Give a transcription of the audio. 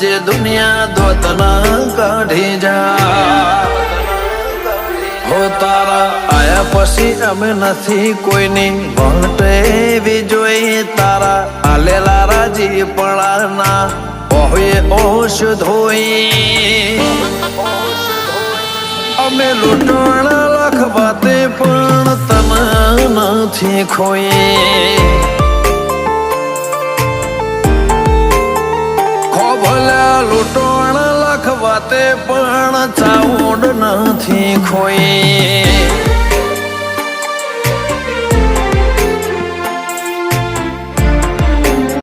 આજે દુનિયા દોતના કાઢી જા હો તારા આયા પછી અમે નથી કોઈની ભણટેવી જોઈ તારા આલેલા રાજી પળાના ઓહે ઓશ ધોઈ અમે લૂંટવાણા લાખ વાતે પણ તને નથી ખોઈ ભલા લૂંટવાણા લાખ વાતે પણ ચાઉંડ નથી ખોઈ